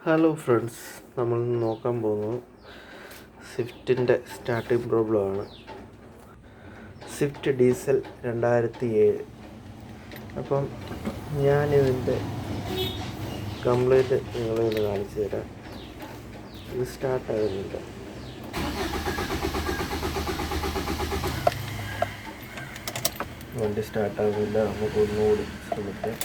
Hello friends, നമ്മൾ നോക്കാൻ പോകുന്നത് സ്വിഫ്റ്റിൻ്റെ സ്റ്റാർട്ടിംഗ് പ്രോബ്ലമാണ്. Swift diesel 2007. അപ്പം ഞാനിതിൻ്റെ കംപ്ലീറ്റ് നിങ്ങളിത് കാണിച്ചു തരാം. ഇത് സ്റ്റാർട്ടാകുന്നില്ല. വണ്ടി സ്റ്റാർട്ടാകുന്നില്ല. നമുക്ക് ഒന്നുകൂടി ശ്രമിക്കാം.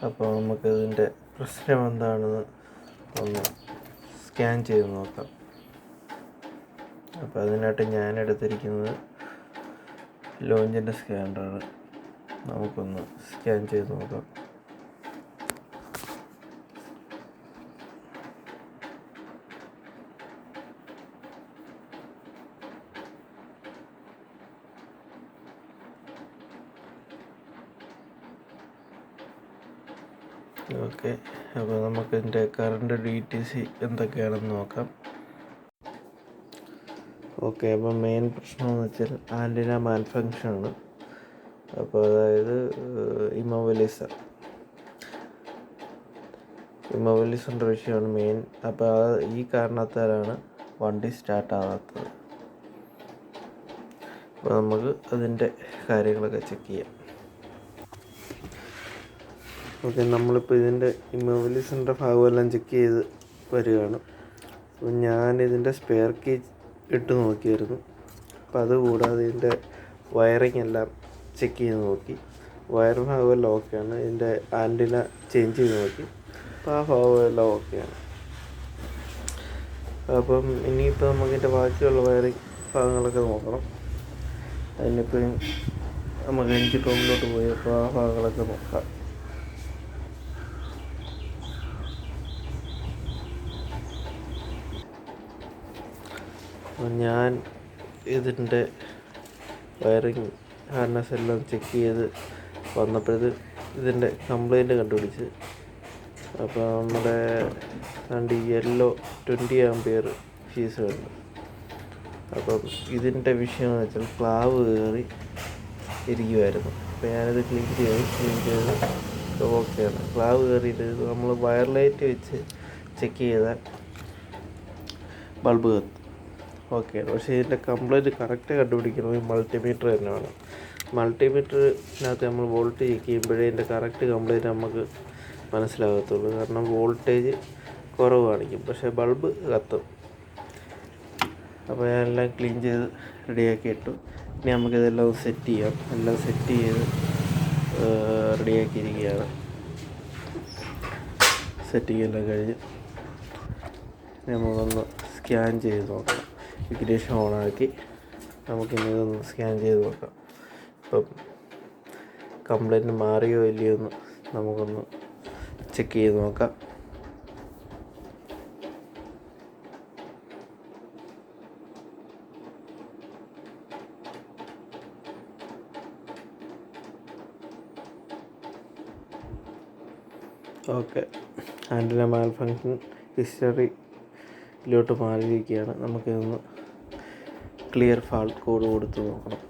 അപ്പോൾ നമുക്കിതിൻ്റെ പ്രശ്നം എന്താണെന്ന് ഒന്ന് സ്കാൻ ചെയ്ത് നോക്കാം. അപ്പോൾ അതിനായിട്ട് ഞാൻ എടുത്തിരിക്കുന്നത് ലോഞ്ചിൻ്റെ സ്കാനറാണ്. നമുക്കൊന്ന് സ്കാൻ ചെയ്ത് നോക്കാം. ഓക്കെ, അപ്പോൾ നമുക്കിതിൻ്റെ കറണ്ട് DTC എന്തൊക്കെയാണെന്ന് നോക്കാം. ഓക്കെ, അപ്പോൾ മെയിൻ പ്രശ്നമെന്ന് വെച്ചാൽ ആൻറ്റിന മാൽഫങ്ഷനാണ്. അപ്പോൾ അതായത് ഇമ്മൊബിലൈസറിൻ്റെ വിഷയമാണ് മെയിൻ. അപ്പോൾ ഈ കാരണത്താലാണ് വണ്ടി സ്റ്റാർട്ടാകാത്തത്. അപ്പോൾ നമുക്ക് അതിൻ്റെ കാര്യങ്ങളൊക്കെ ചെക്ക് ചെയ്യാം. ഓക്കെ, നമ്മളിപ്പോൾ ഇതിൻ്റെ ഇമ്മൊബിലൈസറിൻ്റെ ഭാഗമെല്ലാം ചെക്ക് ചെയ്ത് വരികയാണ്. അപ്പോൾ ഞാനിതിൻ്റെ സ്പെയർ കീ ഇട്ട് നോക്കിയായിരുന്നു. അപ്പോൾ അതുകൂടാതെ ഇതിൻ്റെ വയറിങ് എല്ലാം ചെക്ക് ചെയ്ത് നോക്കി. വയർ ഭാഗമെല്ലാം ഓക്കെയാണ്. ഇതിൻ്റെ ആൻറ്റിന ചേഞ്ച് ചെയ്ത് നോക്കി. അപ്പോൾ ആ ഭാഗമെല്ലാം ഓക്കെയാണ്. അപ്പം ഇനിയിപ്പോൾ നമുക്കിതിൻ്റെ ബാക്കിയുള്ള വയറിങ് ഭാഗങ്ങളൊക്കെ നോക്കണം. അതിനിപ്പോൾ നമുക്ക് എഞ്ചിൻ റൂമിലോട്ട് പോയി അപ്പോൾ ആ ഭാഗങ്ങളൊക്കെ നോക്കാം. ഞാൻ ഇതിൻ്റെ വയറിങ് ഹാർനസ് എല്ലാം ചെക്ക് ചെയ്ത് വന്നപ്പോഴത് ഇതിൻ്റെ കംപ്ലൈൻറ്റ് കണ്ടുപിടിച്ച്. അപ്പോൾ നമ്മുടെ യെല്ലോ 20 ആംപിയർ ഫീസ് ഉണ്ട്. അപ്പം ഇതിൻ്റെ വിഷയം എന്ന് വെച്ചാൽ ക്ലാവ് കയറി ഇരിക്കുമായിരുന്നു. അപ്പോൾ ഞാനിത് ക്ലീൻ ചെയ്ത് ഓക്കെയാണ്. ക്ലാവ് കയറിയിട്ട് നമ്മൾ വയർ ലൈറ്റ് വെച്ച് ചെക്ക് ചെയ്താൽ ബൾബ് കത്തും. ഓക്കെ, പക്ഷേ ഇതിൻ്റെ കംപ്ലൈൻറ്റ് കറക്റ്റ് കണ്ടുപിടിക്കണമെങ്കിൽ മൾട്ടിമീറ്റർ തന്നെയാണ്. മൾട്ടിമീറ്ററിനകത്ത് നമ്മൾ വോൾട്ടേജ് ചെക്ക് ചെയ്യുമ്പോഴേ ഇതിൻ്റെ കറക്റ്റ് കംപ്ലൈൻറ്റ് നമുക്ക് മനസ്സിലാകത്തുള്ളൂ. കാരണം വോൾട്ടേജ് കുറവ് കാണിക്കും, പക്ഷേ ബൾബ് കത്തും. അപ്പോൾ ഞാനെല്ലാം ക്ലീൻ ചെയ്ത് റെഡിയാക്കി ഇട്ടു. ഇനി നമുക്കിതെല്ലാം സെറ്റ് ചെയ്യാം. എല്ലാം സെറ്റ് ചെയ്ത് റെഡിയാക്കിയിരിക്കുകയാണ്. സെറ്റിംഗ് എല്ലാം കഴിഞ്ഞ് നമുക്കൊന്ന് സ്കാൻ ചെയ്ത് നോക്കാം. ഇഗ്നിഷൻ ഓണാക്കി നമുക്കിനി ഇതൊന്ന് സ്കാൻ ചെയ്ത് നോക്കാം. ഇപ്പം കംപ്ലൈൻറ്റ് മാറിയോ ഇല്ലയോ എന്ന് നമുക്കൊന്ന് ചെക്ക് ചെയ്ത് നോക്കാം. ഓക്കെ, ആൻറ്റിന മാൽഫങ്ഷൻ ഹിസ്റ്ററിയിലോട്ട് മാറിയിരിക്കുകയാണ്. നമുക്കിതൊന്ന് ക്ലിയർ ഫാൾട്ട് കോഡ് കൊടുത്ത് നോക്കണം.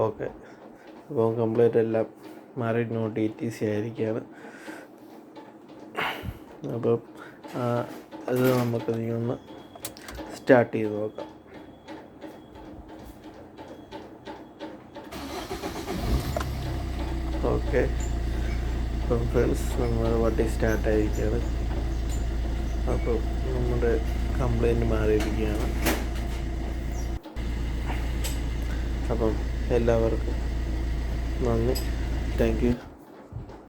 ഓക്കെ, അപ്പോൾ കംപ്ലീറ്റ് എല്ലാം മാറി DTC ആയിരിക്കുകയാണ്. അപ്പം അത് നമുക്ക് ഒന്ന് സ്റ്റാർട്ട് ചെയ്ത് നോക്കാം. ഓക്കെ, അപ്പം ഫ്രണ്ട്സ് നമ്മൾ വണ്ടി സ്റ്റാർട്ടായിരിക്കുകയാണ്. അപ്പോൾ നമ്മുടെ കംപ്ലൈൻറ്റ് മാറിയിരിക്കുകയാണ്. അപ്പം എല്ലാവർക്കും നന്ദി. Thank you.